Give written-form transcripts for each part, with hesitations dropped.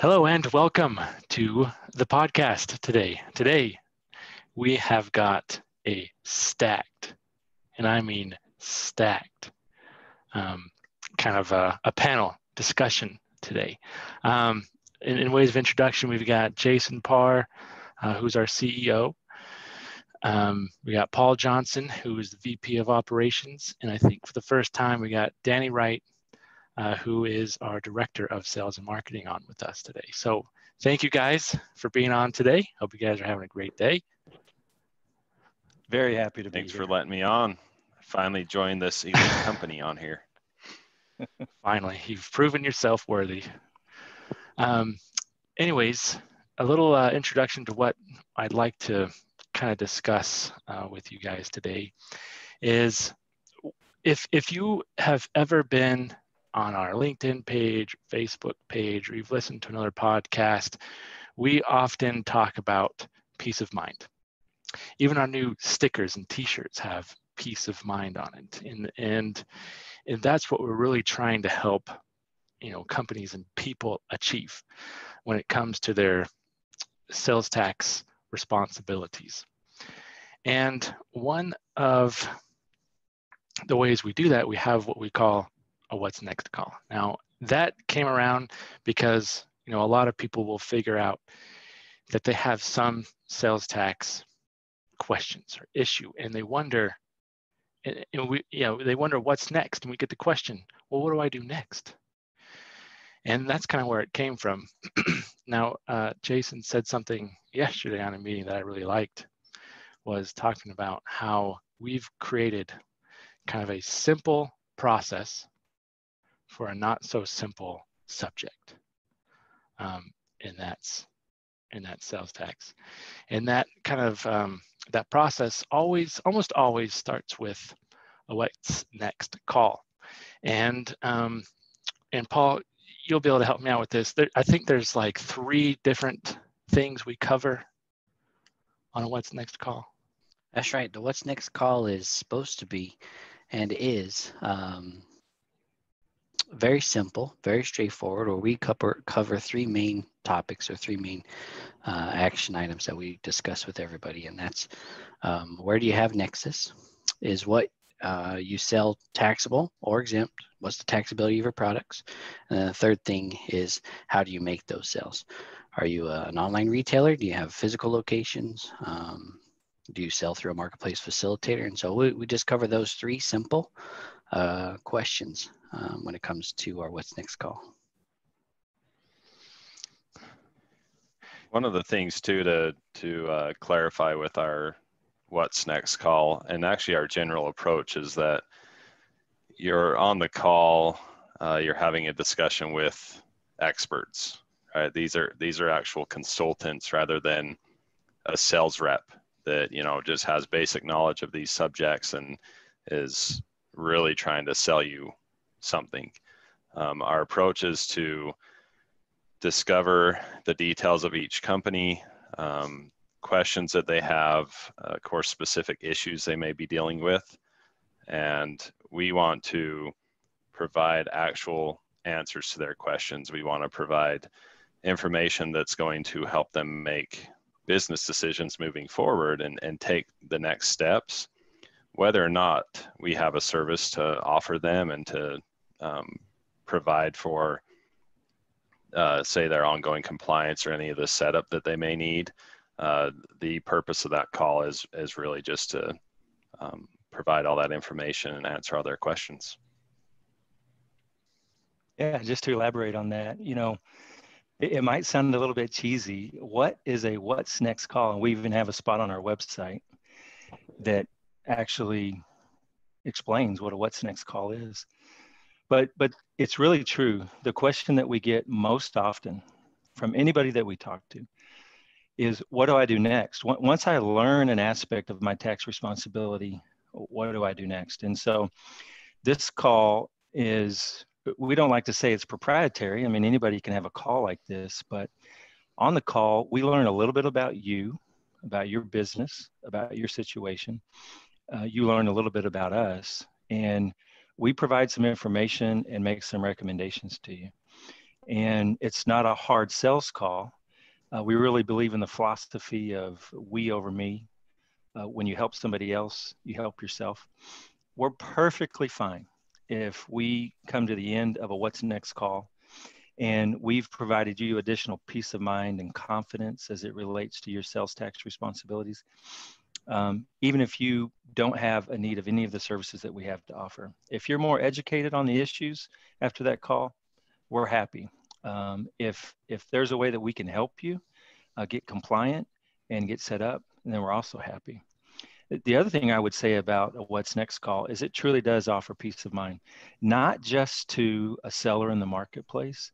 Hello and welcome to the podcast today. Today, we have got a stacked, and I mean stacked, kind of a panel discussion today. In ways of introduction, we've got Jason Parr, who's our CEO. We got Paul Johnson, who is the VP of Operations. And I think for the first time, we got Danny Wright, who is our Director of Sales and Marketing on with us today. So thank you guys for being on today. Hope you guys are having a great day. Very happy to be here. Thanks for letting me on. I finally joined this elite company on here. Finally, you've proven yourself worthy. Anyways, a little introduction to what I'd like to kind of discuss with you guys today is if you have ever been on our LinkedIn page, Facebook page, or you've listened to another podcast, we often talk about peace of mind. Even our new stickers and t-shirts have peace of mind on it. And that's what we're really trying to help, companies and people achieve when it comes to their sales tax responsibilities. And one of the ways we do that, we have what we call a what's next call. Now, that came around because, a lot of people will figure out that they have some sales tax questions or issue, and they wonder, they wonder what's next. And we get the question, well, what do I do next? And that's kind of where it came from. Now, Jason said something yesterday on a meeting that I really liked, was talking about how we've created kind of a simple process for a not so simple subject, and that's sales tax. And that kind of that process almost always starts with a what's next call. And Paul, you'll be able to help me out with this. I think there's like 3 different things we cover on a what's next call. That's right. The what's next call is supposed to be and is very simple, very straightforward, where we cover 3 main topics or 3 main action items that we discuss with everybody. And that's where do you have nexus? Is what you sell taxable or exempt? What's the taxability of your products? And then the third thing is, how do you make those sales? Are you an online retailer? Do you have physical locations? Do you sell through a marketplace facilitator? And so we just cover those 3 simple questions when it comes to our what's next call. One of the things too to clarify with our what's next call, and actually our general approach, is that you're on the call, you're having a discussion with experts, right? These are actual consultants rather than a sales rep that just has basic knowledge of these subjects and is really trying to sell you something. Our approach is to discover the details of each company, questions that they have, of course, specific issues they may be dealing with. And we want to provide actual answers to their questions. We want to provide information that's going to help them make business decisions moving forward and take the next steps, whether or not we have a service to offer them and to provide for, say, their ongoing compliance or any of the setup that they may need. The purpose of that call is really just to provide all that information and answer all their questions. Yeah, just to elaborate on that, it might sound a little bit cheesy. What is a what's next call? And we even have a spot on our website that actually explains what a what's next call is. But it's really true. The question that we get most often from anybody that we talk to is, what do I do next? Once I learn an aspect of my tax responsibility, what do I do next? And so this call is, we don't like to say it's proprietary. I mean, anybody can have a call like this, but on the call, we learn a little bit about you, about your business, about your situation. You learn a little bit about us, and we provide some information and make some recommendations to you. And it's not a hard sales call. We really believe in the philosophy of we over me. When you help somebody else, you help yourself. We're perfectly fine if we come to the end of a what's next call and we've provided you additional peace of mind and confidence as it relates to your sales tax responsibilities. Even if you don't have a need of any of the services that we have to offer. If you're more educated on the issues after that call, we're happy. If there's a way that we can help you get compliant and get set up, then we're also happy. The other thing I would say about a What's Next call is it truly does offer peace of mind, not just to a seller in the marketplace,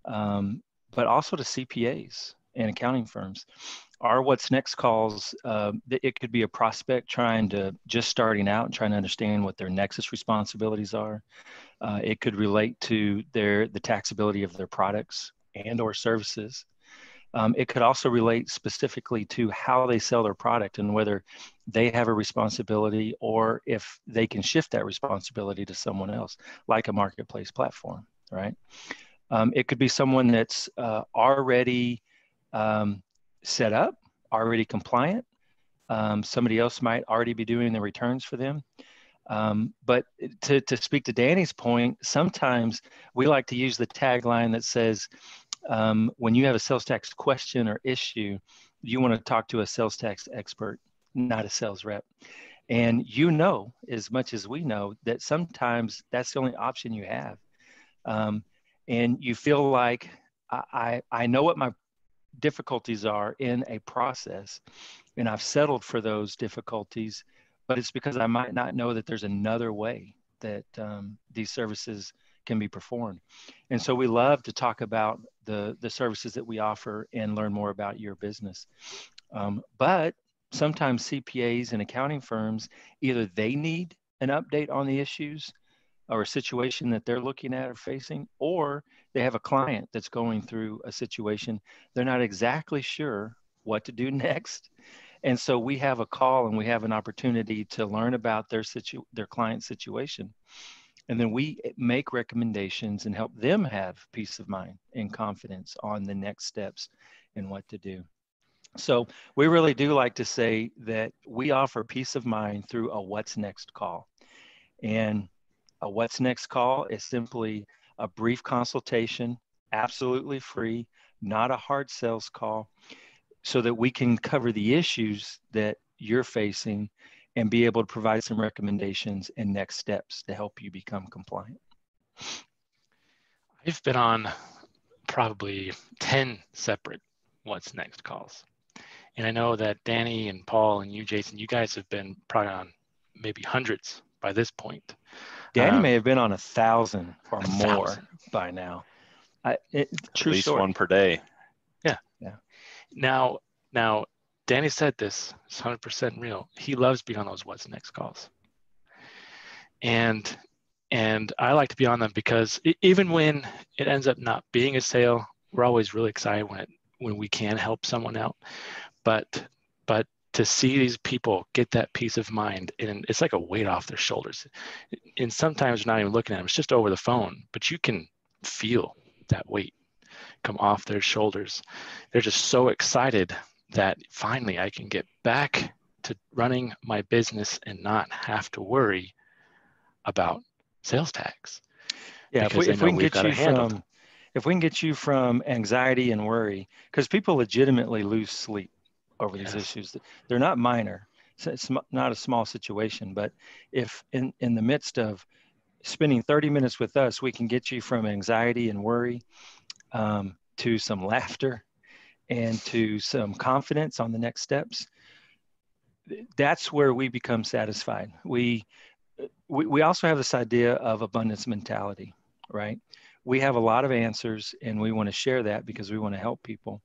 but also to CPAs and accounting firms. Our What's Next calls, it could be a prospect just starting out and trying to understand what their Nexus responsibilities are. It could relate to the taxability of their products and or services. It could also relate specifically to how they sell their product and whether they have a responsibility or if they can shift that responsibility to someone else, like a marketplace platform, right? It could be someone that's already set up, already compliant. Somebody else might already be doing the returns for them. But to speak to Danny's point, sometimes we like to use the tagline that says, when you have a sales tax question or issue, you want to talk to a sales tax expert, not a sales rep. And you know, as much as we know, that sometimes that's the only option you have. And you feel like, I know what my difficulties are in a process, and I've settled for those difficulties, but it's because I might not know that there's another way that these services can be performed. And so we love to talk about the services that we offer and learn more about your business. But sometimes CPAs and accounting firms, either they need an update on the issues or a situation that they're looking at or facing, or they have a client that's going through a situation. They're not exactly sure what to do next. And so we have a call and we have an opportunity to learn about their client situation. And then we make recommendations and help them have peace of mind and confidence on the next steps and what to do. So we really do like to say that we offer peace of mind through a What's Next call. And a What's Next call is simply a brief consultation, absolutely free, not a hard sales call, so that we can cover the issues that you're facing and be able to provide some recommendations and next steps to help you become compliant. I've been on probably 10 separate What's Next calls. And I know that Danny and Paul and you, Jason, you guys have been probably on maybe hundreds by this point. Danny may have been on 1,000 or more by now. At least one per day. Yeah. Now, Danny said this, it's 100% real. He loves being on those What's Next calls. And I like to be on them because even when it ends up not being a sale, we're always really excited when we can help someone out. But to see these people get that peace of mind, and it's like a weight off their shoulders. And sometimes you're not even looking at them, it's just over the phone, but you can feel that weight come off their shoulders. They're just so excited that finally I can get back to running my business and not have to worry about sales tax. Yeah, if we can get you from anxiety and worry, because people legitimately lose sleep over these issues. They're not minor. So it's not a small situation, but if in the midst of spending 30 minutes with us, we can get you from anxiety and worry to some laughter and to some confidence on the next steps, that's where we become satisfied. We also have this idea of abundance mentality, right? We have a lot of answers and we want to share that because we want to help people.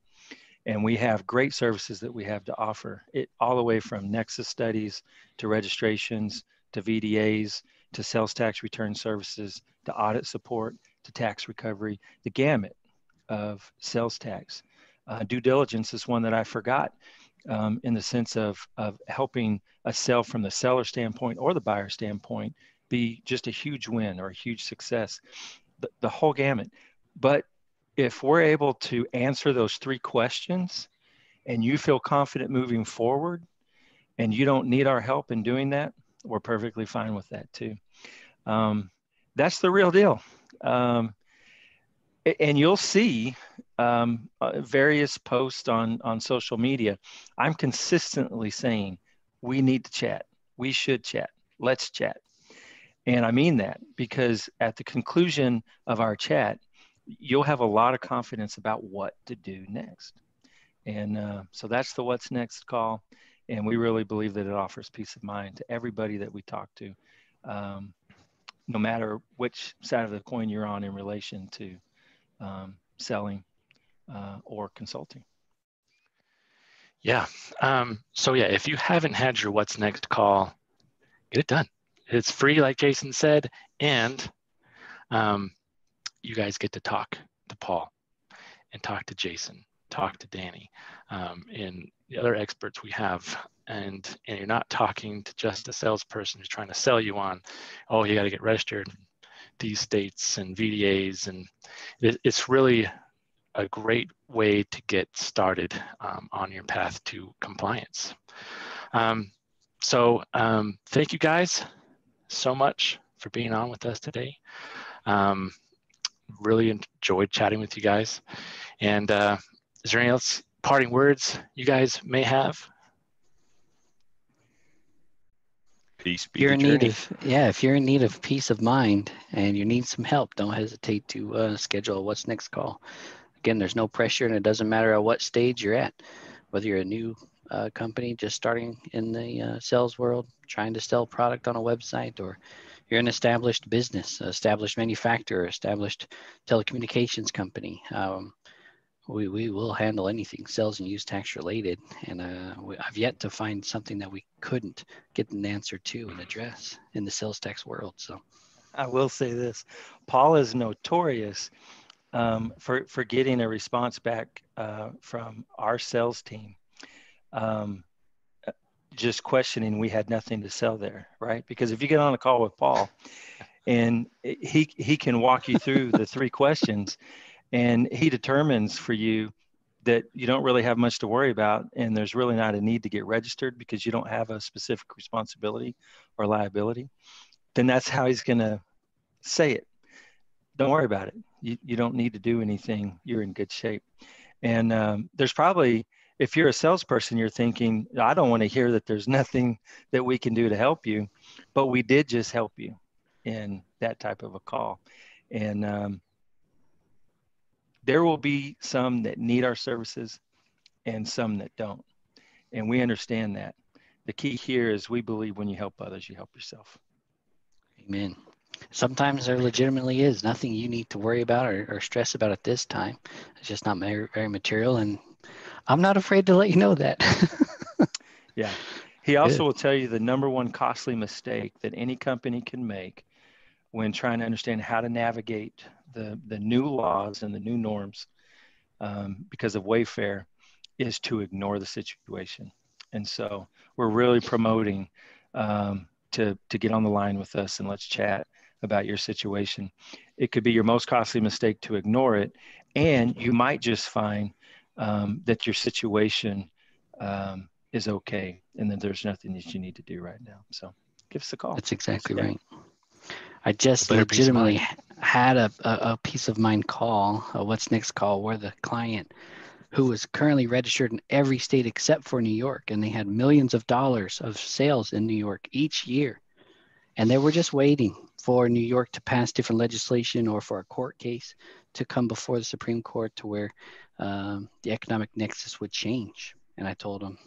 And we have great services that we have to offer, it all the way from Nexus studies to registrations to VDAs to sales tax return services to audit support to tax recovery, the gamut of sales tax. Due diligence is one that I forgot in the sense of helping a sale from the seller standpoint or the buyer standpoint be just a huge win or a huge success, the whole gamut. But if we're able to answer those 3 questions and you feel confident moving forward and you don't need our help in doing that, we're perfectly fine with that too. That's the real deal. And you'll see various posts on social media. I'm consistently saying, we need to chat. We should chat. Let's chat. And I mean that because at the conclusion of our chat, you'll have a lot of confidence about what to do next. And so that's the What's Next call. And we really believe that it offers peace of mind to everybody that we talk to, no matter which side of the coin you're on in relation to selling or consulting. Yeah. So yeah, if you haven't had your What's Next call, get it done. It's free, like Jason said, and you guys get to talk to Paul and talk to Jason, talk to Danny, and the other experts we have. And you're not talking to just a salesperson who's trying to sell you on, oh, you got to get registered in these states and VDAs. And it's really a great way to get started on your path to compliance. So thank you guys so much for being on with us today. Really enjoyed chatting with you guys. And is there any else parting words you guys may have? Peace be You're the in need journey. of, yeah, if you're in need of peace of mind and you need some help, don't hesitate to schedule a What's Next call. Again, there's no pressure, and it doesn't matter at what stage you're at, whether you're a new company just starting in the sales world, trying to sell product on a website, or you're an established business, established manufacturer, established telecommunications company. We will handle anything sales and use tax related. And I've yet to find something that we couldn't get an answer to and address in the sales tax world. So I will say this, Paul is notorious for getting a response back from our sales team, just questioning we had nothing to sell there, right? Because if you get on a call with Paul and he can walk you through the 3 questions, and he determines for you that you don't really have much to worry about, and there's really not a need to get registered because you don't have a specific responsibility or liability, then that's how he's going to say it. Don't worry about it. You don't need to do anything. You're in good shape. And there's probably, if you're a salesperson, you're thinking, I don't want to hear that there's nothing that we can do to help you, but we did just help you in that type of a call. And there will be some that need our services and some that don't. And we understand that. The key here is we believe when you help others, you help yourself. amen. Sometimes there legitimately is nothing you need to worry about or stress about at this time. It's just not very material. And I'm not afraid to let you know that. Yeah. He also will tell you the number one costly mistake that any company can make when trying to understand how to navigate the new laws and the new norms because of Wayfair is to ignore the situation. And so we're really promoting to get on the line with us and let's chat about your situation. It could be your most costly mistake to ignore it, and you might just find that your situation is okay and that there's nothing that you need to do right now. So give us a call. That's exactly right. I just Better peace of legitimately mind. had a peace of mind call, a What's Next call, where the client who was currently registered in every state except for New York, and they had millions of dollars of sales in New York each year. And they were just waiting for New York to pass different legislation or for a court case to come before the Supreme Court to where the economic nexus would change. And I told them,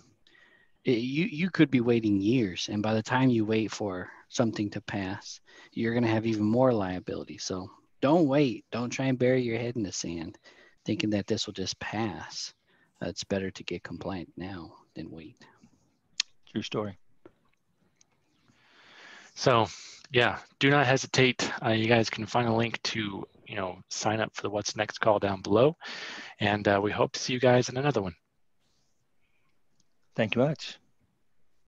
you could be waiting years. And by the time you wait for something to pass, you're going to have even more liability. So don't wait. Don't try and bury your head in the sand thinking that this will just pass. It's better to get compliant now than wait. True story. So yeah, do not hesitate. You guys can find a link to, sign up for the What's Next call down below. And we hope to see you guys in another one. Thank you much.